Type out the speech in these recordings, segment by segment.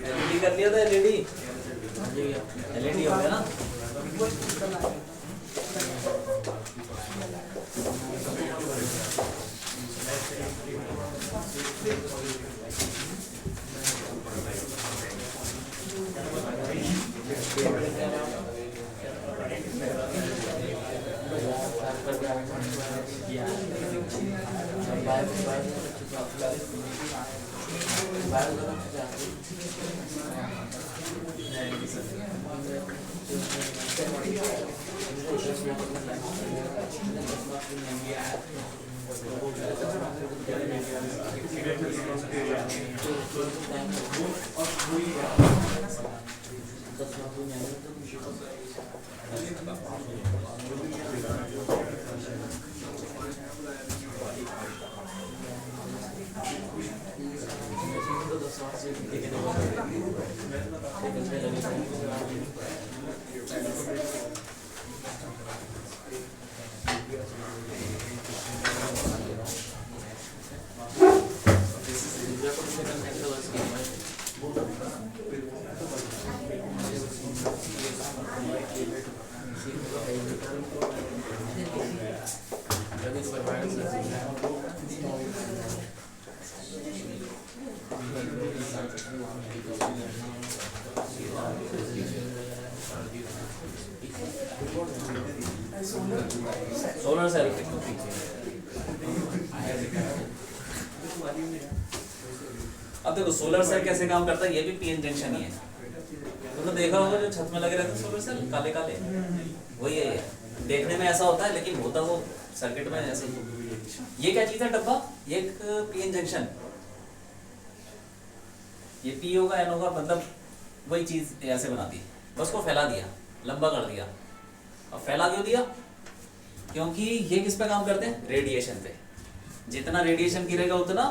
LED कर लिया था। एलईडी एलईडी हो गया ना। सोलर सेल अब देखो सोलर सेल कैसे काम करता है, ये भी पीएन जंक्शन ही है। तो देखा होगा जो छत में लगे रहते हैं सोलर सेल काले काले, वही है ये। देखने में ऐसा होता है लेकिन होता वो सर्किट में ऐसे ही। ये क्या चीज है डब्बा, ये एक पीएन जंक्शन। ये पी होगा एन होगा, मतलब वही चीज ऐसे बना दी, बस को फैला दिया, लंबा कर दिया। अब फैला क्यों दिया, क्योंकि ये किस पे काम करते हैं, रेडिएशन पे। जितना रेडिएशन गिरेगा उतना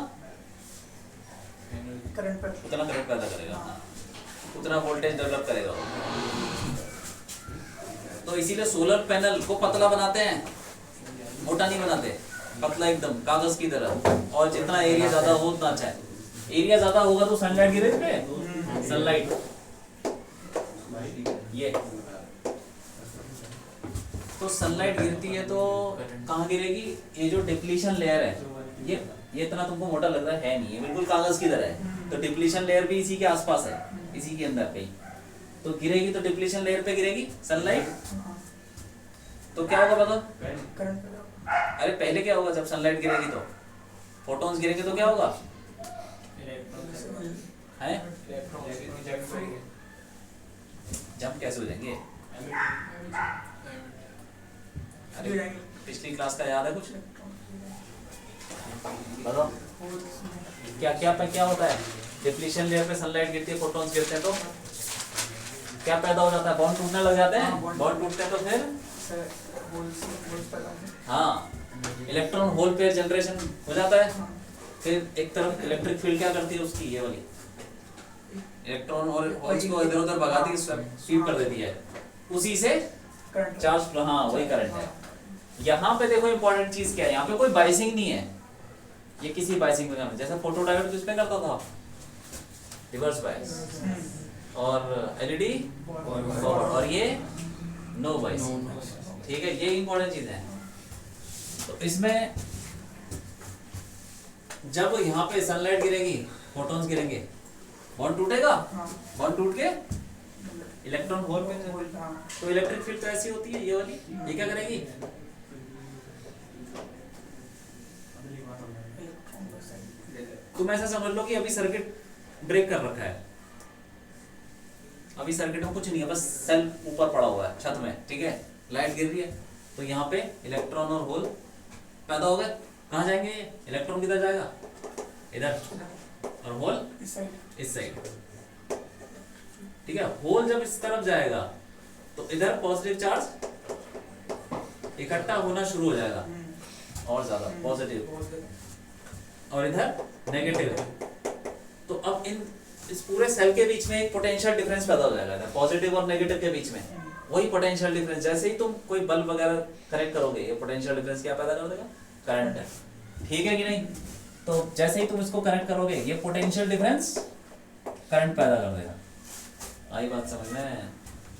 करंट पैदा करेगा, उतना वोल्टेज डेवलप करेगा। तो इसीलिए सोलर पैनल को पतला बनाते हैं, मोटा नहीं बनाते, पतला एकदम कागज की तरह। और जितना एरिया ज्यादा हो उतना अच्छा है। एरिया ज्यादा होगा तो सनलाइट गिरे पे, सनलाइट ये तो सनलाइट गिरती है तो कहाँ गिरेगी, ये जो डिप्लीशन लेयर है, ये इतना तुमको मोटा लग रहा है नहीं, ये बिल्कुल कागज की तरह है। तो डिप्लीशन लेयर भी इसी के आसपास है, इसी के अंदर कहीं तो गिरेगी। तो डिप्लीशन लेयर पे गिरेगी सनलाइट, तो क्या होगा पता, अरे पहले क्या होगा, जब सनलाइट गिरेगी तो फोटॉन्स गिरेंगे तो क्या होगा, है जंप कैसे हो जाएंगे। अरे पिछली क्लास का याद है कुछ, बताओ क्या क्या पे क्या होता है। डिप्लीशन लेयर पे सनलाइट गिरती है, फोटॉन्स गिरते हैं तो क्या पैदा हो जाता है, बॉन्ड टूटने लग जाते हैं। बॉन्ड टूटते हैं तो फिर हाँ इलेक्ट्रॉन होल पेयर जनरेशन हो जाता है। फिर एक तरफ इलेक्ट्रिक फील्ड क्या करती है उसकी, ये वाली इलेक्ट्रॉन और होल्स को इधर उधर भगाती है, स्वीप कर देती है, उसी से चार्ज, हाँ वही करंट है। यहाँ पे देखो इंपॉर्टेंट चीज क्या है, यहाँ पे कोई बाइसिंग नहीं है, ये किसी बाइसिंग में जैसे फोटो डायोड किस पे करता था, रिवर्स बायस, और एलईडी फॉरवर्ड, और ये नो बायस। ठीक है, ये इंपॉर्टेंट चीज है। तो इसमें जब यहाँ पे सनलाइट गिरेगी, फोटॉन्स गिरेंगे, बॉन्ड टूटेगा, बॉन्ड टूट के इलेक्ट्रॉन होल में, तो इलेक्ट्रिक फील्ड ऐसी होती है ये वाली, ये क्या करेगी, तुम ऐसा समझ लो कि अभी सर्किट ब्रेक कर रखा है, अभी सर्किट में कुछ नहीं है, बस सेल ऊपर पड़ा हुआ है छत में, ठीक है, लाइट गिर रही है, तो यहाँ पे इलेक्ट्रॉन और होल पैदा हो गए। कहाँ जाएंगे? इलेक्ट्रॉन किधर जाएगा? इधर, और होल इस साइड। ठीक है, होल जब इस तरफ जाएगा तो इधर पॉजिटिव चार्ज इकट्ठा होना शुरू हो जाएगा और ज्यादा पॉजिटिव, और इधर नेगेटिव। तो अब इस पूरे सेल के बीच में एक पोटेंशियल डिफरेंस पैदा हो जाएगा, पॉजिटिव और नेगेटिव के बीच में। वही पोटेंशियल डिफरेंस, जैसे ही तुम कोई बल्ब वगैरह कनेक्ट करोगे, ये पोटेंशियल डिफरेंस क्या पैदा कर देगा? करंट है। ठीक है कि नहीं? तो जैसे ही तुम इसको कनेक्ट करोगे, ये पोटेंशियल डिफरेंस करंट पैदा कर देगा। आई बात समझ में?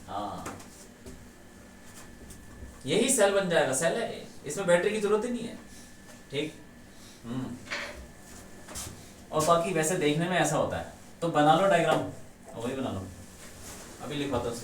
हाँ, यही सेल बन जाएगा। सेल है, इसमें बैटरी की जरूरत ही नहीं है। ठीक। और बाकी वैसे देखने में ऐसा होता है, तो बना लो डायग्राम, वही बना लो। अभी लिखवाता हूँ।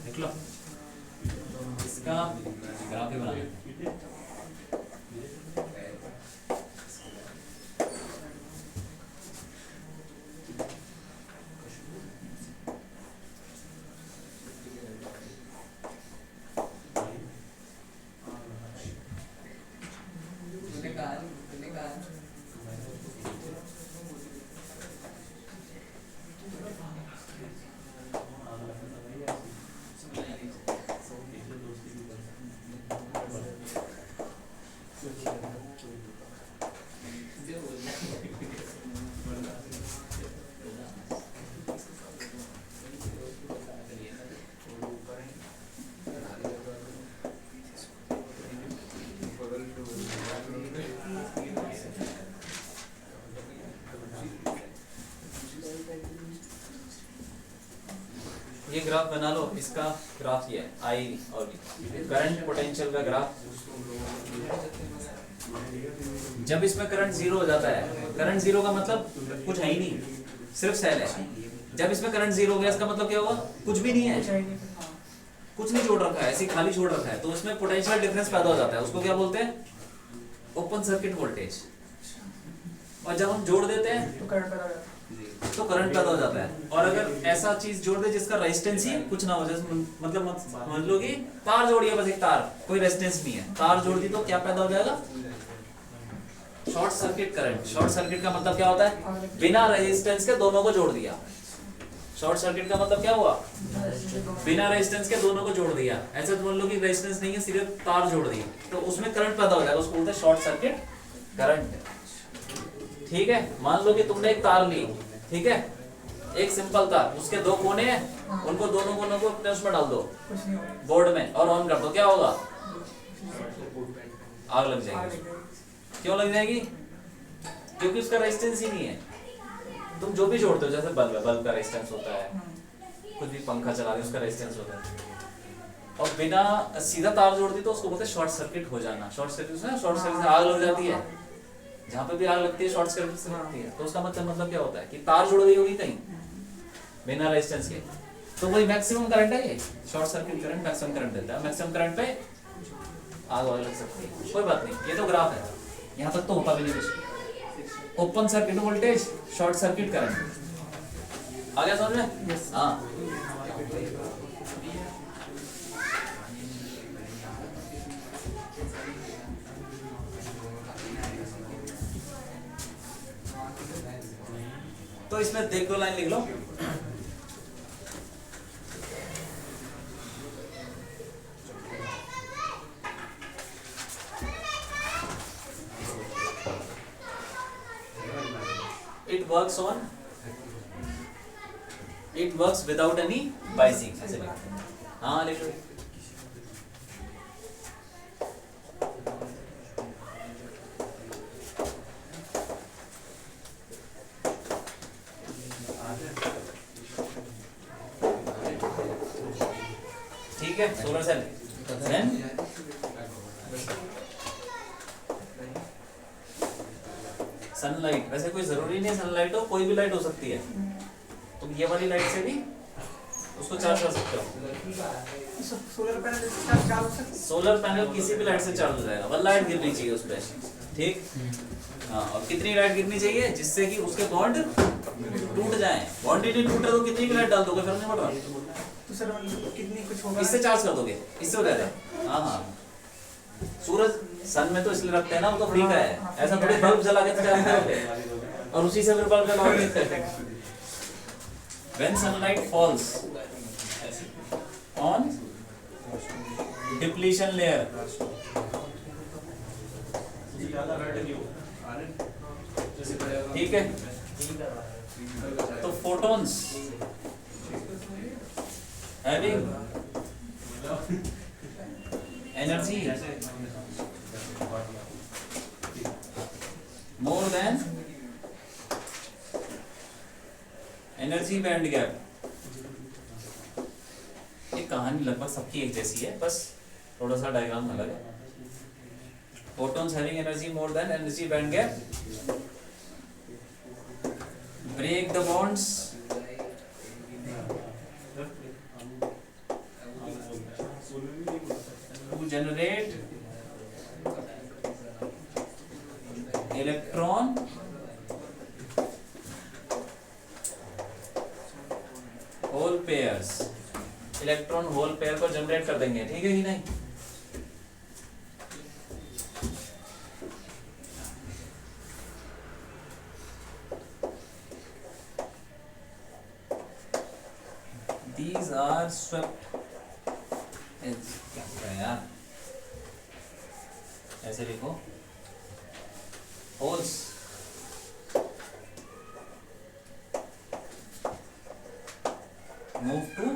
देख लो, इसका ग्राफ ही बना लेते हैं। ये ग्राफ बना लो, इसका ग्राफ ये है आई और करंट पोटेंशियल का ग्राफ। जब इसमें करंट जीरो हो जाता है, करंट जीरो का मतलब कुछ है ही नहीं, सिर्फ सेल है। जब इसमें करंट जीरो हो गया, इसका मतलब क्या होगा? कुछ भी नहीं है, कुछ नहीं जोड़ रखा है, ऐसे खाली छोड़ रखा है। तो उसमें पोटेंशियल डिफरेंस पैदा हो जाता है, उसको क्या बोलते हैं? Open circuit voltage. और जब हम जोड़ देते हैं तो करंट पैदा हो जाता है। और अगर ऐसा चीज जोड़ दे जिसका रेजिस्टेंस ही कुछ ना हो, जैसे मतलब समझ लो कि तार जोड़ी है, बस एक तार, कोई रेजिस्टेंस नहीं है, तार जोड़ दी तो क्या पैदा हो जाएगा? Short circuit current. Short circuit का मतलब क्या होता है? बिना रेजिस्टेंस के दोनों को जोड़ दिया। शॉर्ट सर्किट का मतलब क्या हुआ? बिना रेजिस्टेंस के दोनों को जोड़ दिया। ऐसे तो मान लो कि रेजिस्टेंस नहीं है, सिर्फ तार जोड़ दी, तो उसमें करंट पैदा हो जाएगा, उसको बोलते हैं शॉर्ट सर्किट करंट। ठीक है, मान लो कि तुमने एक तार ली, ठीक है, एक सिंपल तार, उसके दो कोने हैं, उनको दोनों कोनों को अपने उसमें डाल दो बोर्ड में और ऑन कर दो, क्या होगा? आग लग जाएगी। क्यों लग जाएगी? क्योंकि उसका रेजिस्टेंस ही नहीं है। तुम जो भी जोड़ते हो, जैसे बल्ब है, बल्ब का रेजिस्टेंस होता है, कुछ भी पंखा चला रहे उसका रेजिस्टेंस होता है, और बिना सीधा तार जोड़ दी तो उसको बोलते हैं शॉर्ट सर्किट हो जाना। शॉर्ट सर्किट से आग लग जाती है, जहाँ पे भी आग लगती है शॉर्ट सर्किट से लगती है। तो उसका मतलब क्या होता है कि तार जुड़ गई होगी कहीं बिना रेजिस्टेंस के, तो वही मैक्सिमम करंट है ये, short circuit current maximum current देता है, मैक्सिमम करंट पे आग वाग लग सकती है, कोई बात नहीं, ये तो ग्राफ है, यहाँ तक तो होता भी नहीं कुछ। Open circuit voltage, short circuit current, आ गया समझ में? हाँ तो इसमें देख लो, लाइन लिख लो, it works without any biasing, ऐसे लिखो, हाँ लिख लो। ठीक है, सोलर सेल देन सनलाइट, वैसे कोई जरूरी नहीं सनलाइट हो, कोई भी लाइट हो सकती है, तुम ये वाली लाइट से भी उसको चार्ज कर सकते हो। सोलर पैनल किसी भी लाइट से चार्ज हो जाएगा, वन लाइट गिरनी चाहिए उस पर, ठीक। हाँ, और कितनी लाइट गिरनी चाहिए जिससे कि उसके बॉन्ड टूट जाएं, बॉन्ड ही नहीं टूट रहा तो कितनी भी लाइट डाल दोगे फर्क नहीं पड़ रहा, तो सर कितनी कुछ होगा, इससे चार्ज कर दोगे, इससे हो जाएगा। हाँ हाँ, सूरज सन में तो इसलिए रखते हैं ना, वो तो फ्री का है, ऐसा थोड़ी बल्ब जला के चार्ज करोगे और उसी से फिर bulb जलाओगे। When sunlight falls on depletion layer, ठीक है, तो photons having energy more than energy band gap, ये कहानी लगभग सबकी एक जैसी है, बस थोड़ा सा डायग्राम अलग है। Photons having energy more than energy band gap break the bonds to generate electron hole pairs, electron hole pair को जनरेट कर देंगे, ठीक है कि नहीं? These are swept, क्या है यार, ऐसे लिखो, holes move to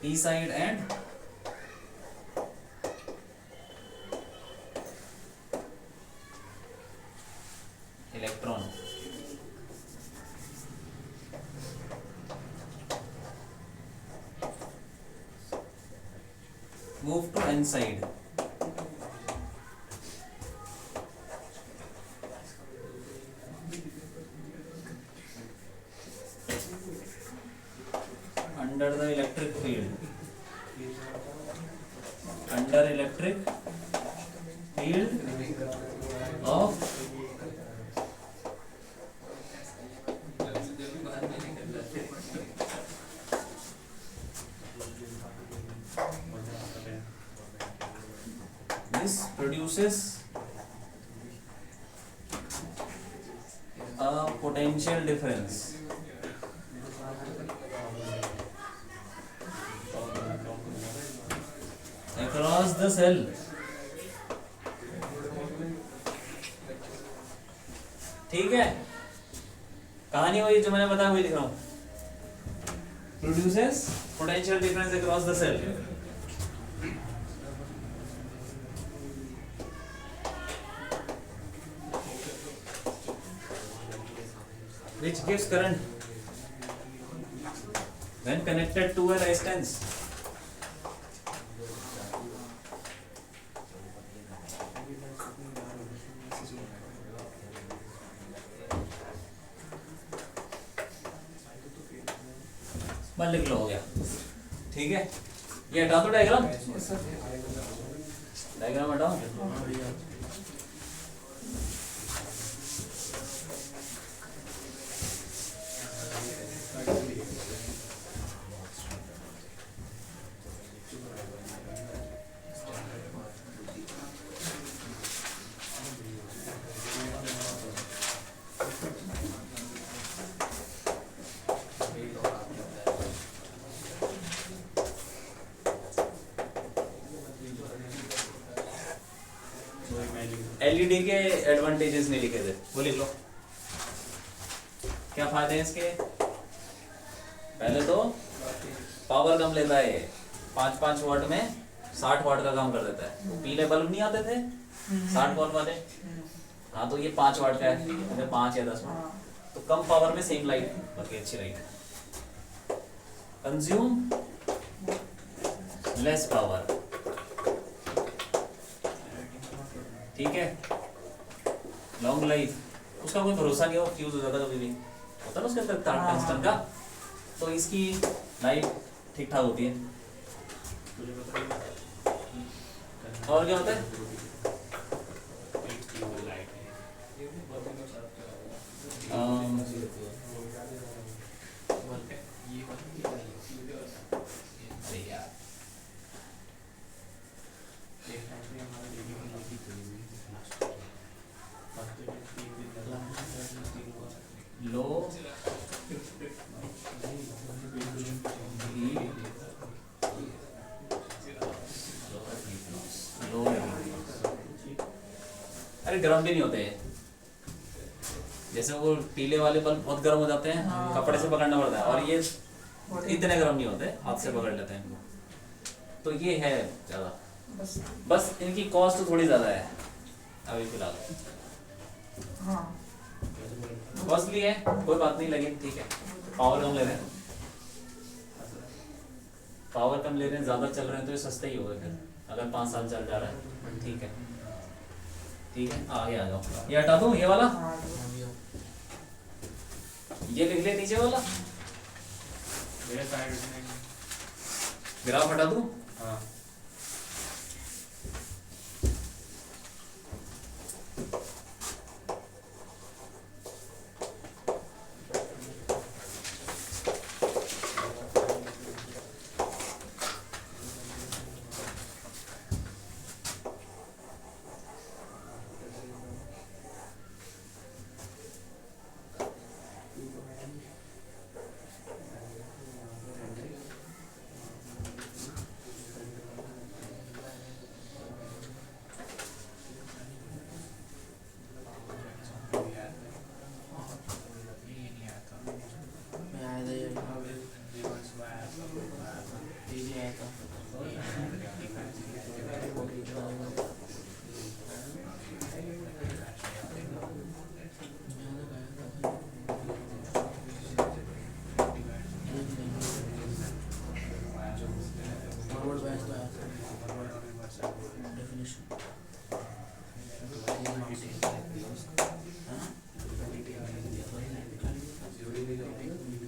p side and electron move to n side, under the electric field, under electric field of this produces a potential difference across the cell, ठीक है, कहानी वही जो मैंने बताया वही लिख रहा हूँ, produces potential difference across the cell which gives current when connected to a resistance. Simple लिख लो, हो गया। ठीक है, ये हटा दो डायग्राम, डायग्राम हटाओ। एलईडी के एडवांटेजेस नहीं लिखे थे, वो लिख लो। क्या फायदे हैं इसके? पहले तो पावर कम लेता है, 5-5 वाट में 60 वाट का काम कर देता है। पीले बल्ब नहीं आते थे 60 वाट वाले, हाँ तो ये 5 वाट का है, 5 या 10 वाट, तो कम पावर में सेम लाइट बाकी अच्छी लाइट। कंज्यूम लेस पावर, ठीक है। लॉन्ग लाइफ, उसका कोई भरोसा नहीं हो, फ्यूज हो जाता कभी भी, होता ना उसके अंदर टंगस्टन का, तो इसकी लाइफ ठीक ठाक होती है। और क्या होता है? लो अरे गर्म भी नहीं होते, जैसे वो पीले वाले बल्ब बहुत गर्म हो जाते हैं, कपड़े से पकड़ना पड़ता है, और ये इतने गर्म नहीं होते, हाथ से पकड़ लेते हैं इनको। तो ये है ज्यादा, बस इनकी कॉस्ट थोड़ी ज्यादा है अभी फिलहाल, कॉस्टली है, कोई बात नहीं, लेकिन ठीक है। पावर कम ले रहे हैं, पावर कम ले रहे हैं, ज्यादा चल रहे हैं, तो ये सस्ता ही होगा फिर, अगर 5 साल चल जा रहा है। ठीक है, ठीक है, आगे आ जाओ। ये हटा दूं, ये वाला, ये लिख ले नीचे वाला, ग्राफ हटा दूं। हाँ,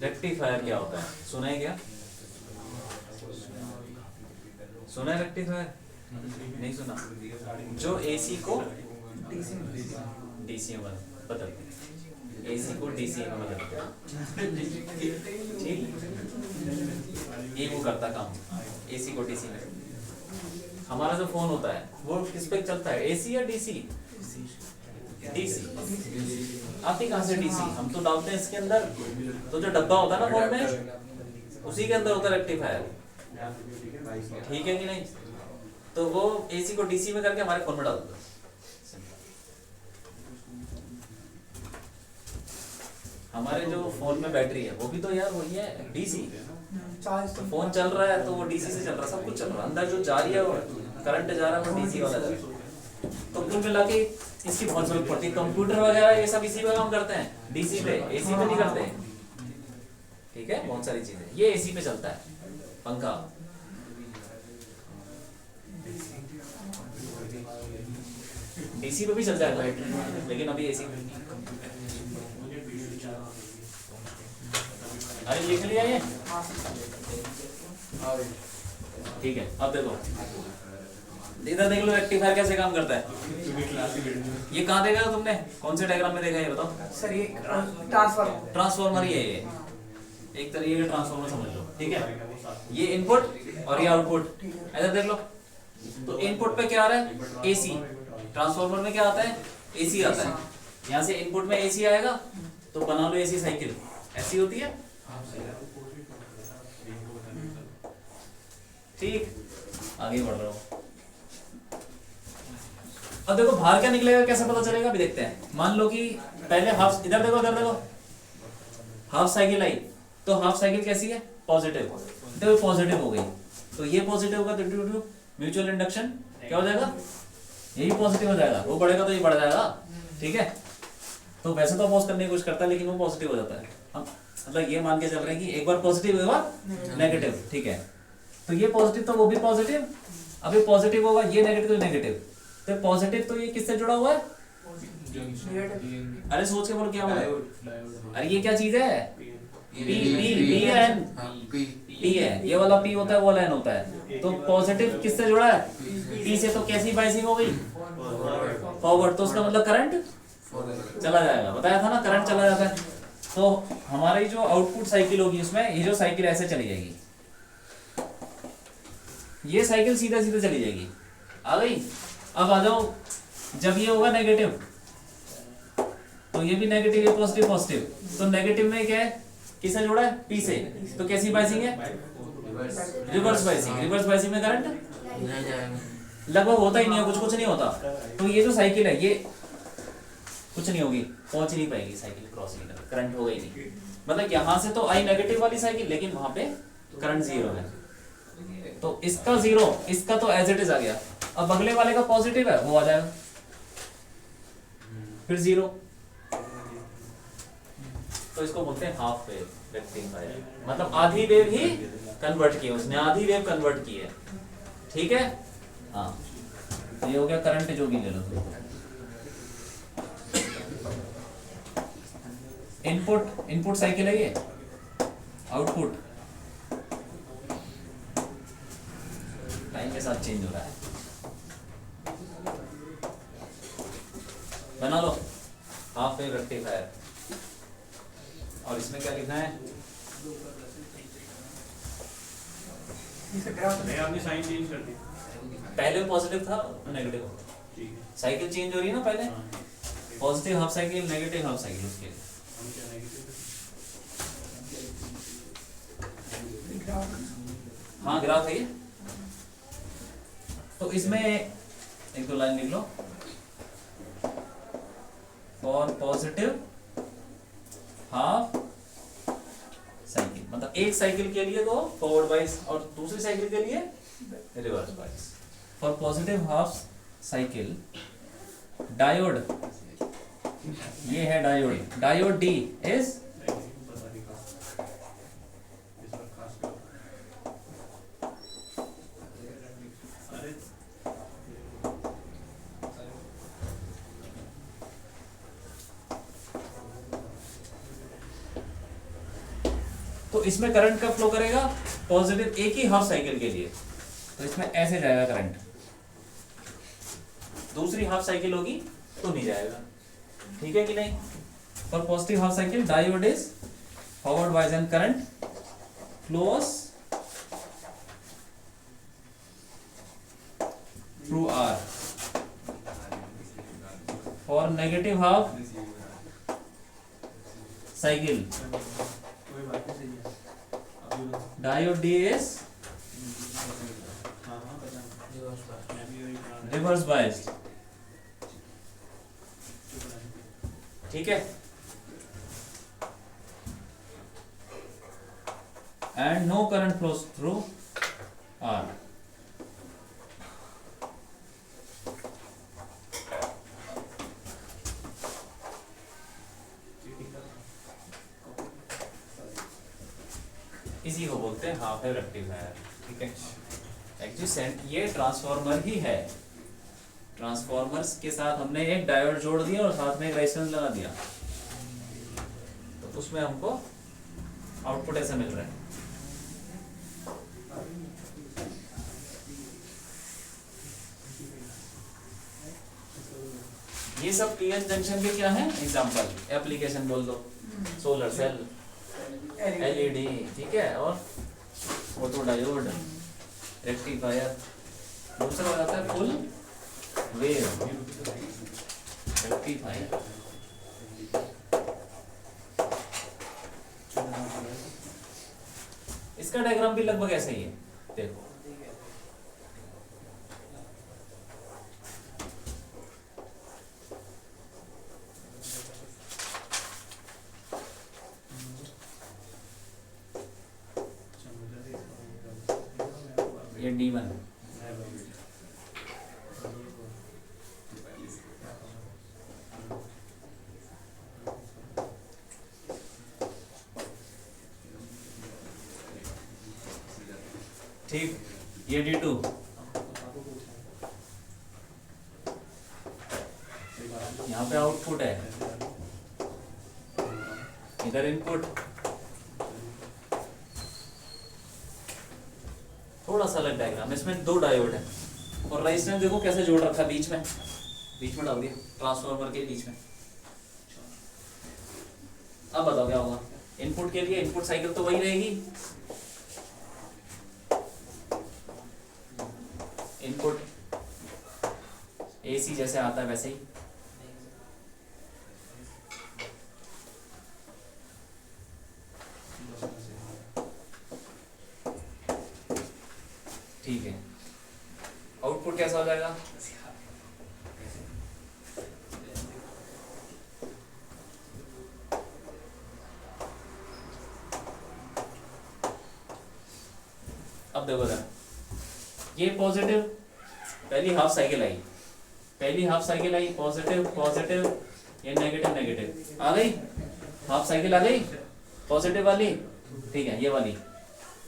रेक्टिफायर क्या होता है, सुना है क्या? सुना है रेक्टिफायर? नहीं सुना? जो एसी को डीसी में बदलते हैं, एसी को डीसी में बदलते हैं, ठीक, ये वो करता काम, एसी को डीसी में। हमारा जो फोन होता है वो किस पे चलता है, एसी या डीसी? डीसी। आती कहाँ से डीसी? हम तो डालते हैं इसके अंदर, तो जो डब्बा होता है ना फोन में, उसी के अंदर होता है रेक्टिफायर, ठीक है कि नहीं? तो वो एसी को डीसी में करके हमारे फोन में डाल दो। हमारे जो फोन में बैटरी है वो भी तो यार वही है, डीसी। तो फोन चल रहा है तो वो डीसी से चल रहा है, सब कुछ चल रहा है, अंदर जो जा रही है वो करंट जा रहा है वो डीसी वाला जा रहा है। तो कुल मिला के इसकी बहुत जरूरत पड़ती है। कंप्यूटर वगैरह ये सब इसी पे काम करते हैं, डीसी पे, एसी पे नहीं करते, ठीक है। बहुत सारी चीजें ये एसी पे चलता है, पंखा डीसी पे भी चल जाएगा, लेकिन अभी एसी पे। अरे लिख लिया ये? ठीक है, अब देखो इधर देख लो रेक्टिफायर कैसे काम करता है। ये कहाँ देखा है तुमने, कौन से डायग्राम में देखा है ये बताओ। सर ये ट्रांसफार्मर ट्रांसफॉर्मर ही है ये, एक तरीके का ट्रांसफॉर्मर समझ लो, ठीक है। ये इनपुट और ये आउटपुट, इधर देख लो। तो इनपुट पे क्या आ रहा है, एसी। ट्रांसफॉर्मर में क्या आता है, एसी आता है। यहाँ से इनपुट में एसी आएगा तो बना लो एसी साइकिल, ऐसी होती है, ठीक। आगे बढ़ रहा हूँ। अब देखो बाहर क्या निकलेगा, कैसे पता चलेगा अभी देखते हैं। मान लो कि पहले हाफ, इधर देखो, इधर देखो, हाफ साइकिल आई, तो हाफ साइकिल कैसी है, पॉजिटिव। देखो पॉजिटिव हो गई, तो ये पॉजिटिव होगा तो म्यूचुअल इंडक्शन क्या हो जाएगा, यही पॉजिटिव हो जाएगा। वो बढ़ेगा तो ये बढ़ जाएगा, ठीक है। तो वैसे तो अपोज करने की कोशिश करता है लेकिन वो पॉजिटिव हो जाता है। हम मतलब ये मान के चल रहे हैं कि एक बार पॉजिटिव होगा नेगेटिव, ठीक है। तो ये पॉजिटिव तो वो भी पॉजिटिव, अभी पॉजिटिव होगा, ये नेगेटिव तो नेगेटिव। तो पॉजिटिव तो ये किससे जुड़ा हुआ है, अरे सोच के बोलो क्या बोला, अरे ये क्या चीज है, पी है, ये वाला पी होता है, वो वाला एन होता है। तो पॉजिटिव किससे जुड़ा है, पी से। तो कैसी बाइसिंग हो गई, फॉरवर्ड। तो उसका मतलब करंट चला जाएगा, बताया था ना, करंट चला जाता है। तो हमारी जो आउटपुट साइकिल होगी उसमें ये जो साइकिल ऐसे चली जाएगी, ये साइकिल सीधा सीधा चली जाएगी, आ गई। अब आ जाओ, जब ये होगा नेगेटिव तो ये भी नेगेटिव, ये पॉजिटिव पॉजिटिव। तो नेगेटिव में क्या है, किससे जुड़ा है, पी से। तो कैसी बाइसिंग है, रिवर्स बाइसिंग। रिवर्स बाइसिंग में करंट लगभग होता ही नहीं है, कुछ नहीं होता। तो ये जो साइकिल है ये कुछ नहीं होगी, पहुंच नहीं पाएगी साइकिल, क्रॉस नहीं कर, करंट होगा ही नहीं। मतलब यहां से तो आई नेगेटिव वाली साइकिल, लेकिन वहां पे करंट जीरो है। तो इसका जीरो, इसका तो एज इट इज आ गया। अब अगले वाले का पॉजिटिव है, वो आ जाएगा, फिर जीरो। तो इसको बोलते हैं हाफ वेव रेक्टिफायर, मतलब आधी वेव ही कन्वर्ट की है उसने, आधी वेव कन्वर्ट की है, ठीक है। हाँ, तो ये हो गया करंट, जो भी ले लो तुम। इनपुट साइकिल है ये, आउटपुट टाइम के साथ चेंज हो रहा है। बना लो हाफ वेव रेक्टिफायर, और इसमें क्या लिखना है, आपने साइन चेंज कर दी, पहले पॉजिटिव था नेगेटिव हो, ठीक है। साइकिल चेंज हो रही है ना, पहले positive half cycle, negative half cycle, उसके लिए हाँ ग्राफ है ये। तो इसमें एक दो लाइन लिख लो, फॉर पॉजिटिव हाफ साइकिल, मतलब एक साइकिल के लिए तो फॉरवर्ड वाइज और दूसरी साइकिल के लिए reverse wise. For positive half cycle diode, ये है डायोड, डायोड डी इज तो इसमें करंट का फ्लो करेगा पॉजिटिव एक ही हाफ साइकिल के लिए, तो इसमें ऐसे जाएगा करंट। दूसरी हाफ साइकिल होगी तो नहीं जाएगा, ठीक है कि नहीं। For positive half cycle diode is forward wise and current flows through R. For negative half cycle diode D is reverse biased, ठीक है। And no current flows through R. इसी को बोलते हैं हाफ वेव रेक्टिफायर, ठीक है। Actually ये transformer ही है, ट्रांसफार्मर्स के साथ हमने एक डायोड जोड़ दिया और साथ में एक रेजिस्टेंस लगा दिया, तो उसमें हमको आउटपुट ऐसा मिल रहा है। ये सब पीएन जंक्शन के क्या है एग्जांपल, एप्लीकेशन बोल दो, सोलर सेल, एलईडी, ठीक है, और फोटो डायोड, रेक्टिफायर, दूसरा हो जाता है फुल वेव रेक्टिफायर। इसका डायग्राम भी लगभग ऐसा ही है, देखो ये D1 ठीक, ये D2, यहाँ पे आउटपुट है, इधर इनपुट, थोड़ा सा अलग डायग्राम, इसमें 2 डायोड है और रेजिस्टेंस देखो कैसे जोड़ रखा है बीच में डाल दिया ट्रांसफार्मर के बीच में। अब बताओ क्या होगा, इनपुट के लिए इनपुट साइकिल तो वही रहेगी, इनपुट एसी जैसे आता है वैसे ही, ठीक है, आउटपुट कैसा हो जाएगा, अब देखो जरा, ये पॉजिटिव, पहली हाफ साइकिल आई पॉजिटिव पॉजिटिव, ये नेगेटिव नेगेटिव, आ गई हाफ साइकिल आ गई पॉजिटिव वाली, ठीक है, ये वाली,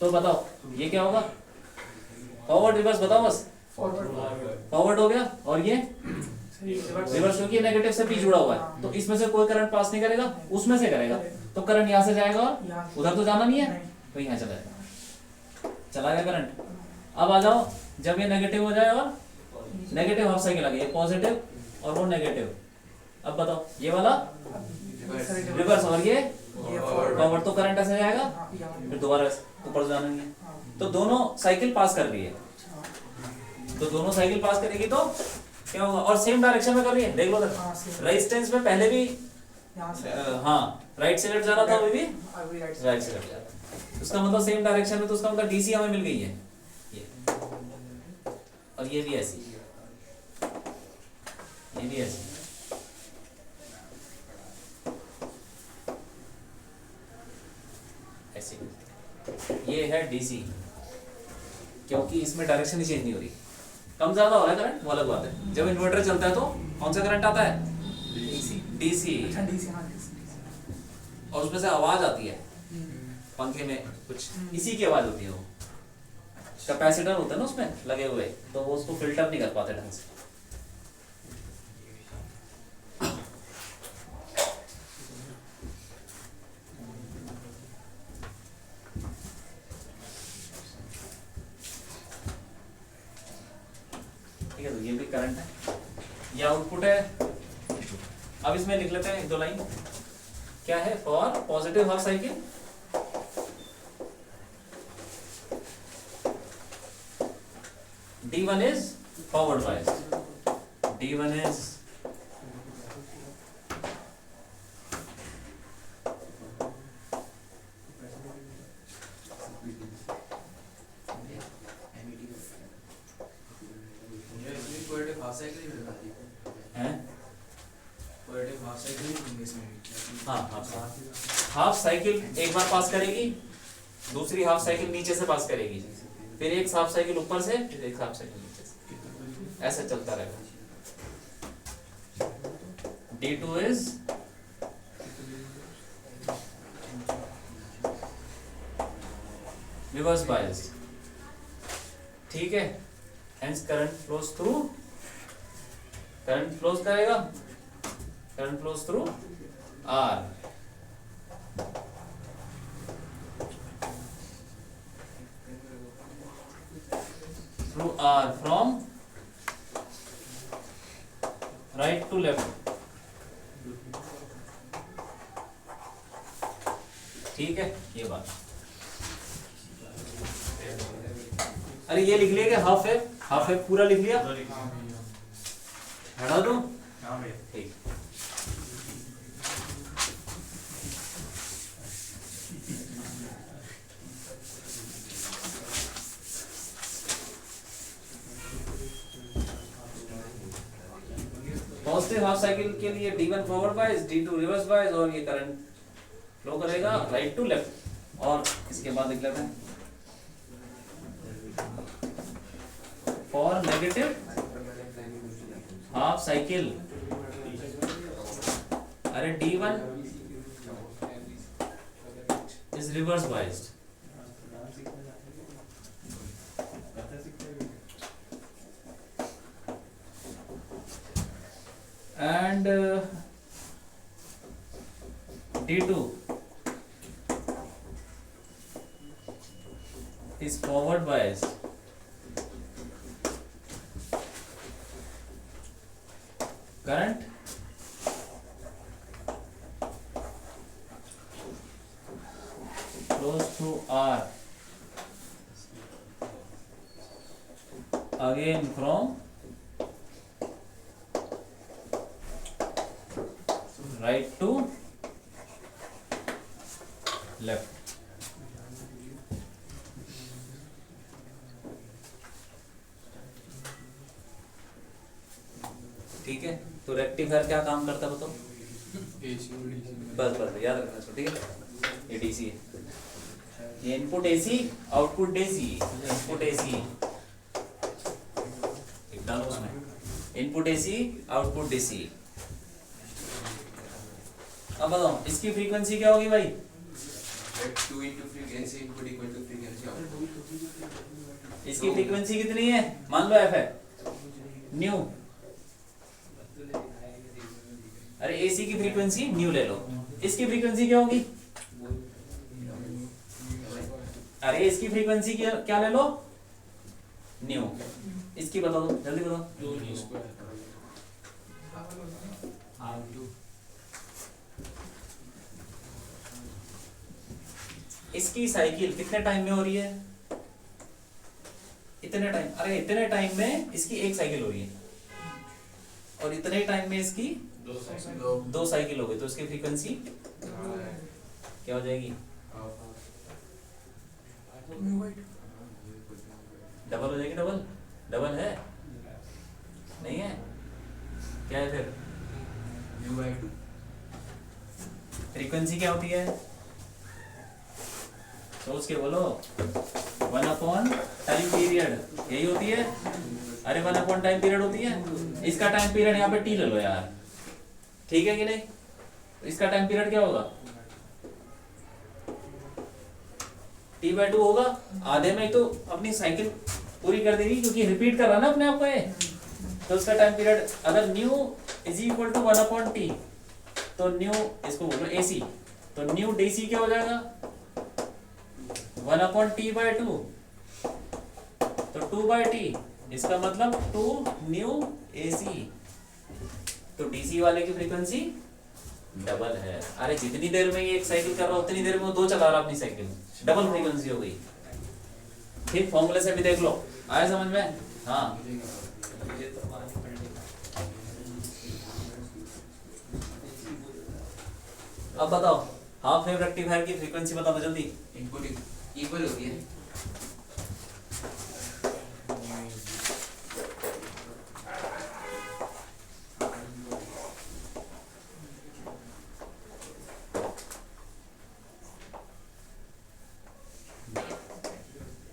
तो बताओ ये क्या होगा, फॉरवर्ड रिवर्स बताओ बस, फॉरवर्ड हो गया, और ये रिवर्स, क्योंकि नेगेटिव से भी जुड़ा हुआ है, तो इसमें से कोई करंट पास नहीं करेगा, उसमें से करेगा, तो करंट यहाँ से जाएगा, उधर तो जाना नहीं है, तो यहाँ चला जाएगा, चला गया करंट। अब आ जाओ, जब ये नेगेटिव हो जाए और नेगेटिव हाफ साइकिल आ गई, पॉजिटिव और वो नेगेटिव, अब बताओ ये वाला रिवर्स और ये फॉरवर्ड, तो करंट ऐसे जाएगा, फिर दोबारा ऊपर जाना नहीं है, तो दोनों साइकिल पास कर रही है, तो दोनों साइकिल पास करेगी तो क्या होगा, और सेम डायरेक्शन में कर रही है, देख लो रेजिस्टेंस में पहले भी हाँ राइट से लेफ्ट जा रहा था, अभी भी राइट से लेफ्ट जा रहा था, उसका मतलब सेम डायरेक्शन में, तो उसका मतलब डीसी हमें मिल गई है ये, और ये भी ऐसी, ये भी ऐसी, ऐसी, ये है डीसी, क्योंकि इसमें डायरेक्शन ही चेंज नहीं हो रही, कम ज्यादा हो रहा है करंट वो अलग बात है, जब इन्वर्टर चलता है तो कौन सा करंट आता है, डीसी, और उसमें से आवाज आती है, पंखे में कुछ इसी की आवाज होती है, वो कैपेसिटर होता है ना उसमें लगे हुए, तो वो उसको फिल्टर नहीं कर पाते ढंग से। ठीक है, तो ये भी करंट है, ये आउटपुट है। अब इसमें लिख लेते हैं 1-2 लाइन, क्या है, for positive half cycle D1 is forward bias, D1 is half cycle एक बार पास करेगी, दूसरी हाफ साइकिल नीचे से पास करेगी, फिर एक हाफ साइकिल ऊपर से, फिर एक हाफ साइकिल नीचे से, ऐसे चलता रहेगा। D2 is reverse bias, ठीक है, hence current flows through, current flows करेगा, current flows through R, through R from right to left, ठीक है, ये बात। अरे ये लिख लिया कि हाफ वेव पूरा लिख लिया, हटा दो। हाँ भैया। ठीक। पॉजिटिव हाफ साइकिल के लिए D1 forward bias, D2 reverse bias, और ये करंट फ्लो करेगा राइट टू लेफ्ट। और इसके बाद लिख लेते हैं फॉर नेगेटिव हाफ साइकिल, अरे D1 is reverse biased and D2 is forward biased, current flows through R again from right to left। ठीक है, तो रेक्टिफायर क्या काम करता है बताओ? बस याद रखना इसको, ठीक है। ये डीसी है, ये input AC output DC, input AC एक डालो उसमें, इनपुट एसी आउटपुट डीसी। अब बताओ इसकी फ्रीक्वेंसी क्या होगी भाई? 2 into frequency input equal to frequency output। इसकी फ्रीक्वेंसी कितनी है? मान लो एफ है न्यू, अरे एसी की फ्रीक्वेंसी न्यू ले लो, इसकी फ्रीक्वेंसी क्या होगी? अरे इसकी फ्रीक्वेंसी क्या ले लो? न्यू। इसकी बता दो, जल्दी बताओ। इसकी साइकिल कितने टाइम में हो रही है? इतने टाइम, अरे इतने टाइम में इसकी एक साइकिल हो रही है, और इतने टाइम में इसकी दो साइकिल हो गई, तो इसकी फ्रीक्वेंसी क्या हो जाएगी? डबल हो जाएगी। डबल है नहीं है, क्या है फिर? फ्रीक्वेंसी क्या होती है? सोच के बोलो। 1/टाइम पीरियड, यही होती है। अरे 1/टाइम पीरियड होती है। इसका टाइम पीरियड यहाँ पे टी ले लो यार, ठीक है कि नहीं? इसका टाइम पीरियड क्या होगा? T/2 होगा। आधे में तो अपनी साइकिल पूरी कर देगी, क्योंकि रिपीट कर रहा ना अपने आप को ये। तो उसका टाइम पीरियड अगर nu is equal to 1/T, तो न्यू इसको बोलो एसी, तो न्यू डीसी क्या हो जाएगा? 1/T/2, तो 2/T, इसका मतलब 2 न्यू एसी। तो डीसी वाले की फ्रीक्वेंसी डबल है। अरे जितनी देर में ये एक साइकिल कर रहा है उतनी देर में वो दो चला रहा अपनी साइकिल, डबल फ्रीक्वेंसी हो गई। ठीक, फॉर्मूले से भी देख लो, आया समझ में? हाँ, अब बताओ हाफ वेव रेक्टिफायर की फ्रीक्वेंसी बता दो जल्दी। इनपुट इक्वल होती है।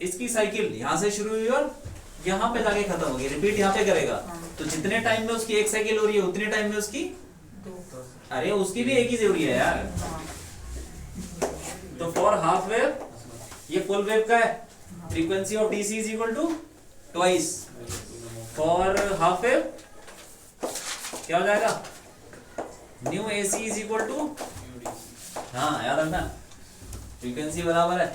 इसकी साइकिल यहाँ से शुरू हुई और यहाँ पे जाके खत्म होगी, रिपीट यहाँ पे करेगा। तो जितने टाइम में उसकी एक साइकिल हो रही है उतने टाइम में उसकी अरे उसकी भी एक ही जरूरी है यार। तो फॉर हाफ वेव, ये फुल वेव का है, frequency of DC is equal to twice. For half wave क्या हो जाएगा? Nu AC is equal to, हाँ याद रखना फ्रीक्वेंसी बराबर है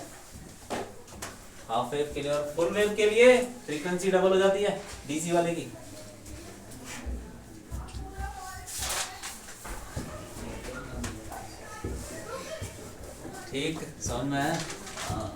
हाफ वेव के लिए, और फुल वेव के लिए फ्रीक्वेंसी डबल हो जाती है डीसी वाले की। ठीक समझ में है हाँ।